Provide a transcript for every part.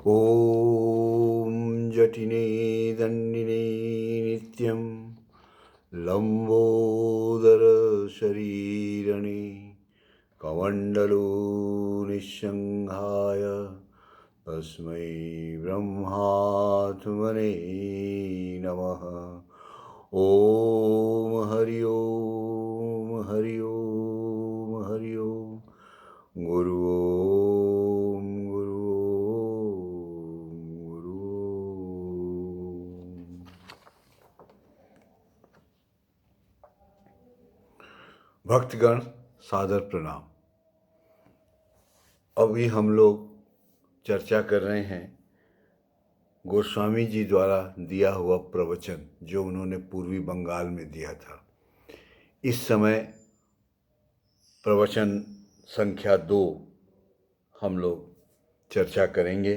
ॐ जटिने दण्डिने नित्यं लम्बोदरशरीरणे कमण्डलो निःसङ्घाय तस्मै ब्रह्मात्मने नमः। ॐ हरि ओम हरि ओम हरि ओम। गुरु ओम गुरु ओम गुरु ओम। भक्तगण सादर प्रणाम। अभी हम लोग चर्चा कर रहे हैं गोस्वामी जी द्वारा दिया हुआ प्रवचन जो उन्होंने पूर्वी बंगाल में दिया था। इस समय प्रवचन संख्या 2 हम लोग चर्चा करेंगे।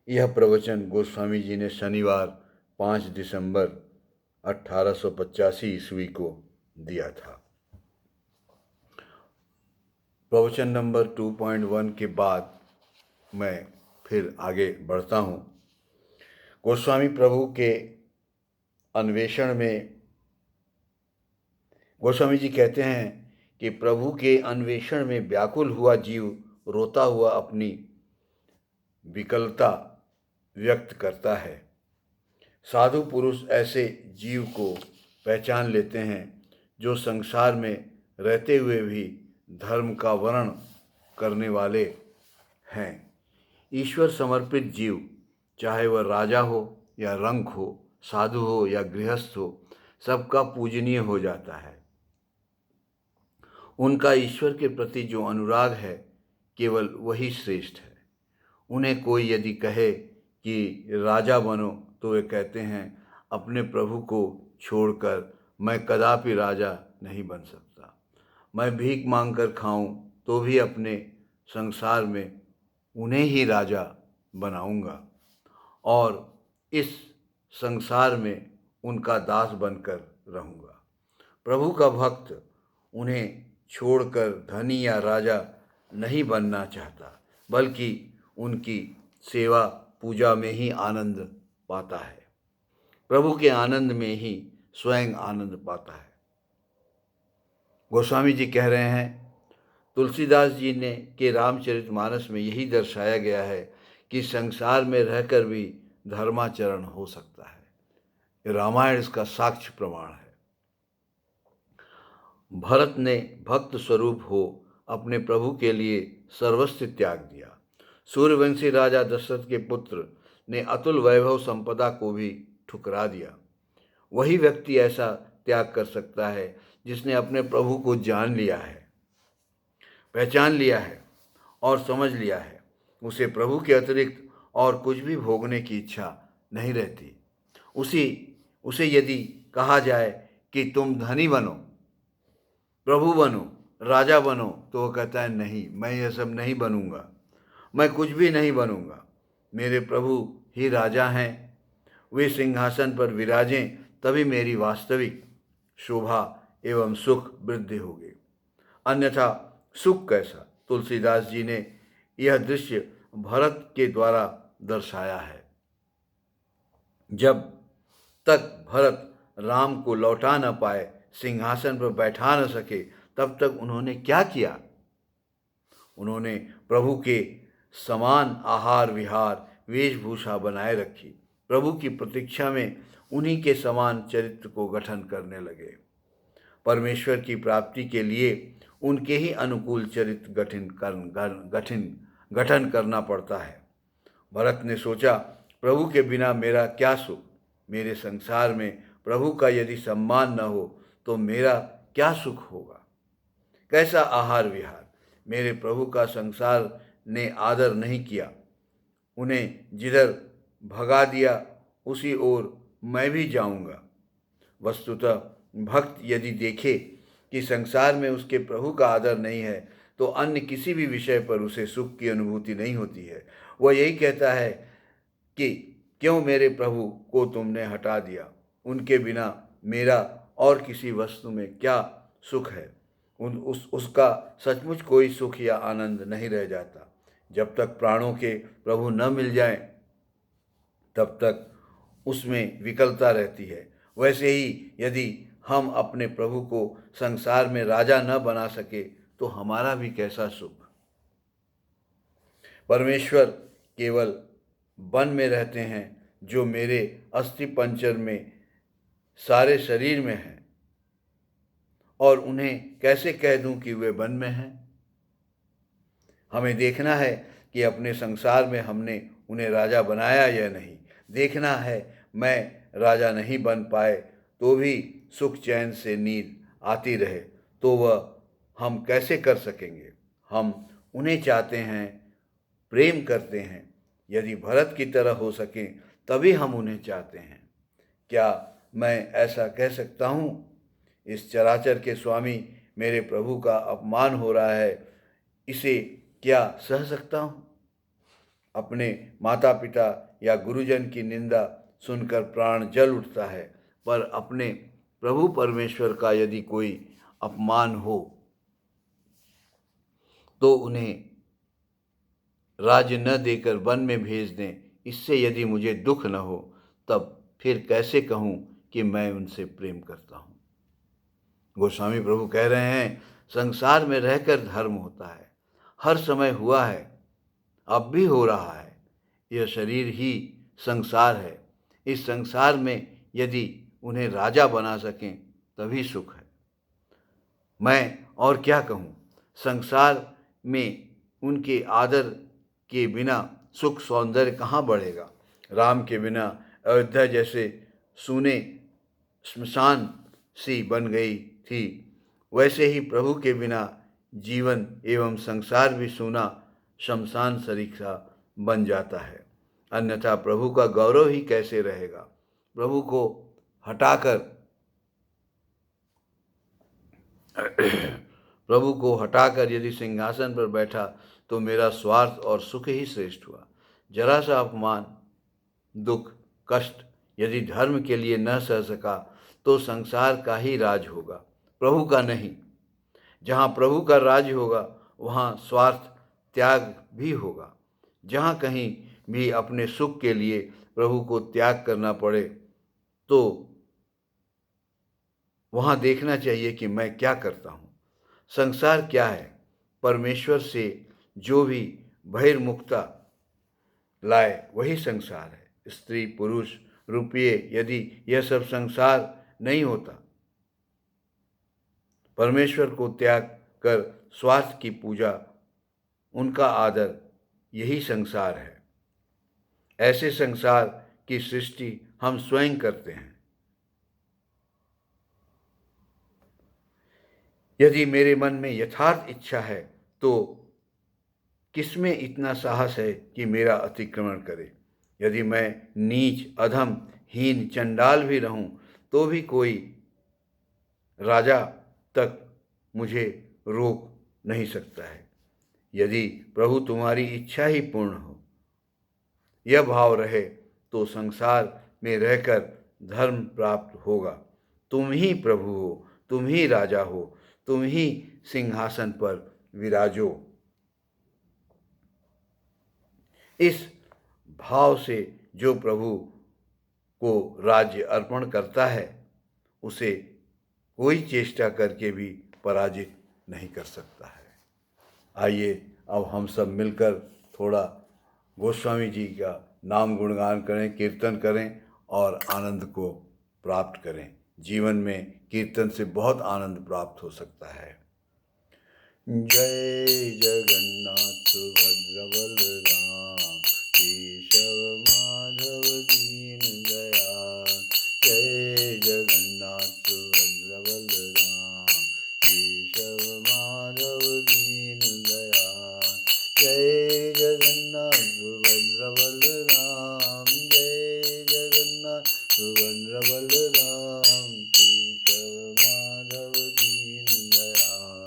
यह प्रवचन गोस्वामी जी ने शनिवार 5 दिसंबर 1885 ईस्वी को दिया था। प्रवचन नंबर 2.1 के बाद मैं फिर आगे बढ़ता हूँ। गोस्वामी प्रभु के अन्वेषण में गोस्वामी जी कहते हैं कि प्रभु के अन्वेषण में व्याकुल हुआ जीव रोता हुआ अपनी विकलता व्यक्त करता है। साधु पुरुष ऐसे जीव को पहचान लेते हैं जो संसार में रहते हुए भी धर्म का वर्णन करने वाले हैं। ईश्वर समर्पित जीव, चाहे वह राजा हो या रंक हो, साधु हो या गृहस्थ हो, सबका पूजनीय हो जाता है। उनका ईश्वर के प्रति जो अनुराग है केवल वही श्रेष्ठ है। उन्हें कोई यदि कहे कि राजा बनो तो वे कहते हैं अपने प्रभु को छोड़कर मैं कदापि राजा नहीं बन सकता। मैं भीख मांगकर खाऊं तो भी अपने संसार में उन्हें ही राजा बनाऊंगा और इस संसार में उनका दास बनकर रहूंगा। प्रभु का भक्त उन्हें छोड़कर धनी या राजा नहीं बनना चाहता, बल्कि उनकी सेवा पूजा में ही आनंद पाता है। प्रभु के आनंद में ही स्वयं आनंद पाता है। गोस्वामी जी कह रहे हैं, तुलसीदास जी ने के रामचरितमानस में यही दर्शाया गया है कि संसार में रहकर भी धर्माचरण हो सकता है। रामायण इसका साक्ष्य प्रमाण है। भरत ने भक्त स्वरूप हो अपने प्रभु के लिए सर्वस्व त्याग दिया। सूर्यवंशी राजा दशरथ के पुत्र ने अतुल वैभव संपदा को भी ठुकरा दिया। वही व्यक्ति ऐसा त्याग कर सकता है जिसने अपने प्रभु को जान लिया है, पहचान लिया है और समझ लिया है। उसे प्रभु के अतिरिक्त और कुछ भी भोगने की इच्छा नहीं रहती। उसे यदि कहा जाए कि तुम धनी बनो, प्रभु बनो, राजा बनो, तो वह कहता है नहीं, मैं यह सब नहीं बनूंगा, मैं कुछ भी नहीं बनूंगा। मेरे प्रभु ही राजा हैं, वे सिंहासन पर विराजें, तभी मेरी वास्तविक शोभा एवं सुख वृद्धि होगी। अन्यथा सुख कैसा? तुलसीदास जी ने यह दृश्य भरत के द्वारा दर्शाया है। जब तक भरत राम को लौटा न पाए, सिंहासन पर बैठा न सके, तब तक उन्होंने क्या किया? उन्होंने प्रभु के समान आहार विहार वेशभूषा बनाए रखी। प्रभु की प्रतीक्षा में उन्हीं के समान चरित्र को गठन करने लगे। परमेश्वर की प्राप्ति के लिए उनके ही अनुकूल चरित्र गठन करना पड़ता है। भरत ने सोचा, प्रभु के बिना मेरा क्या सुख? मेरे संसार में प्रभु का यदि सम्मान न हो तो मेरा क्या सुख होगा? कैसा आहार विहार? मेरे प्रभु का संसार ने आदर नहीं किया, उन्हें जिधर भगा दिया उसी ओर मैं भी जाऊंगा। वस्तुतः भक्त यदि देखे कि संसार में उसके प्रभु का आदर नहीं है तो अन्य किसी भी विषय पर उसे सुख की अनुभूति नहीं होती है। वह यही कहता है कि क्यों मेरे प्रभु को तुमने हटा दिया? उनके बिना मेरा और किसी वस्तु में क्या सुख है? उसका सचमुच कोई सुख या आनंद नहीं रह जाता। जब तक प्राणों के प्रभु न मिल जाएं, तब तक उसमें विकलता रहती है। वैसे ही यदि हम अपने प्रभु को संसार में राजा न बना सके तो हमारा भी कैसा सुख। परमेश्वर केवल वन में रहते हैं जो मेरे अस्थि पंजर में सारे शरीर में हैं, और उन्हें कैसे कह दूं कि वे वन में हैं। हमें देखना है कि अपने संसार में हमने उन्हें राजा बनाया या नहीं। देखना है मैं राजा नहीं बन पाए तो भी सुख चैन से नींद आती रहे तो वह हम कैसे कर सकेंगे। हम उन्हें चाहते हैं, प्रेम करते हैं। यदि भरत की तरह हो सकें तभी हम उन्हें चाहते हैं। क्या मैं ऐसा कह सकता हूँ? इस चराचर के स्वामी मेरे प्रभु का अपमान हो रहा है, इसे क्या सह सकता हूँ? अपने माता पिता या गुरुजन की निंदा सुनकर प्राण जल उठता है, पर अपने प्रभु परमेश्वर का यदि कोई अपमान हो तो उन्हें राज्य न देकर वन में भेज दें। इससे यदि मुझे दुख न हो तब फिर कैसे कहूँ कि मैं उनसे प्रेम करता हूँ। गोस्वामी प्रभु कह रहे हैं, संसार में रहकर धर्म होता है, हर समय हुआ है, अब भी हो रहा है। यह शरीर ही संसार है। इस संसार में यदि उन्हें राजा बना सकें तभी सुख है। मैं और क्या कहूँ? संसार में उनके आदर के बिना सुख सौंदर्य कहाँ बढ़ेगा। राम के बिना अयोध्या जैसे सूने श्मशान सी बन गई थी, वैसे ही प्रभु के बिना जीवन एवं संसार भी सूना शमशान सरीखा बन जाता है। अन्यथा प्रभु का गौरव ही कैसे रहेगा। प्रभु को हटाकर यदि सिंहासन पर बैठा तो मेरा स्वार्थ और सुख ही श्रेष्ठ हुआ। जरा सा अपमान, दुख, कष्ट यदि धर्म के लिए न सह सका तो संसार का ही राज होगा, प्रभु का नहीं। जहाँ प्रभु का राज होगा वहाँ स्वार्थ त्याग भी होगा। जहाँ कहीं भी अपने सुख के लिए प्रभु को त्याग करना पड़े तो वहाँ देखना चाहिए कि मैं क्या करता हूँ। संसार क्या है? परमेश्वर से जो भी बहिर्मुखता लाए वही संसार है। स्त्री, पुरुष, रुपये, यदि यह सब संसार नहीं होता, परमेश्वर को त्याग कर स्वार्थ की पूजा, उनका आदर, यही संसार है। ऐसे संसार की सृष्टि हम स्वयं करते हैं। यदि मेरे मन में यथार्थ इच्छा है तो किसमें इतना साहस है कि मेरा अतिक्रमण करे। यदि मैं नीच, अधम, हीन, चंडाल भी रहूं तो भी कोई राजा तक मुझे रोक नहीं सकता है। यदि प्रभु तुम्हारी इच्छा ही पूर्ण हो, यह भाव रहे तो संसार में रहकर धर्म प्राप्त होगा। तुम ही प्रभु हो, तुम ही राजा हो, तुम ही सिंहासन पर विराजो। इस भाव से जो प्रभु को राज्य अर्पण करता है उसे कोई चेष्टा करके भी पराजित नहीं कर सकता है। आइए अब हम सब मिलकर थोड़ा गोस्वामी जी का नाम गुणगान करें, कीर्तन करें और आनंद को प्राप्त करें। जीवन में कीर्तन से बहुत आनंद प्राप्त हो सकता है। जय जगन्नाथ सुभद्र बलराम केशव माधव दीन दयाल। जय जगन्नाथ सुभद्र बलराम केशव माधव दीन दयाल। जय जगन्नाथ सुभद्र बलराम, जय जगन्नाथ सुभद्र बलराम केशव माधव दीन दयाल।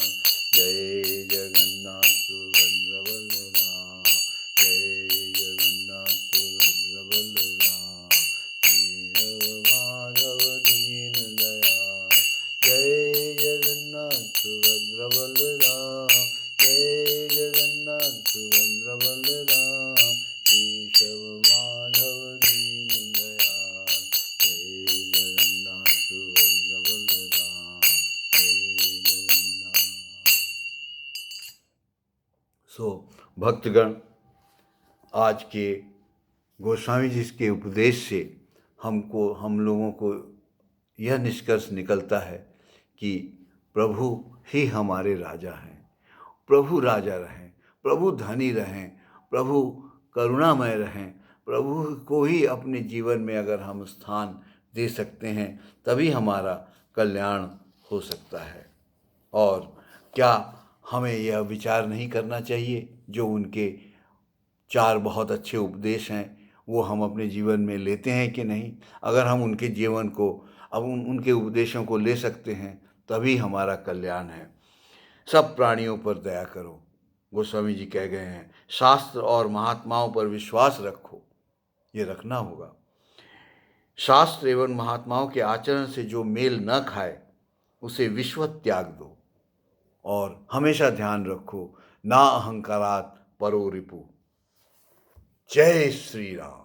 जय जगन्नाथ सुभद्र बलराम, जय जगन्नाथ सुभद्र बलराम केशव माधव दीन दयाल। जय जगन्नाथ सुभद्र बलराम, जय जगन्नाथ सुभद्र बलराम भक्तगण, आज के गोस्वामी जी के उपदेश से हम लोगों को यह निष्कर्ष निकलता है कि प्रभु ही हमारे राजा हैं। प्रभु राजा रहें, प्रभु धनी रहें, प्रभु करुणामय रहें। प्रभु को ही अपने जीवन में अगर हम स्थान दे सकते हैं तभी हमारा कल्याण हो सकता है। और क्या हमें यह विचार नहीं करना चाहिए जो उनके 4 बहुत अच्छे उपदेश हैं वो हम अपने जीवन में लेते हैं कि नहीं? अगर हम उनके जीवन को उनके उपदेशों को ले सकते हैं तभी हमारा कल्याण है। सब प्राणियों पर दया करो, गोस्वामी जी कह गए हैं। शास्त्र और महात्माओं पर विश्वास रखो, ये रखना होगा। शास्त्र एवं महात्माओं के आचरण से जो मेल न खाए उसे विश्वत त्याग दो। और हमेशा ध्यान रखो, ना अहंकारात परो रिपु। जय श्री राम।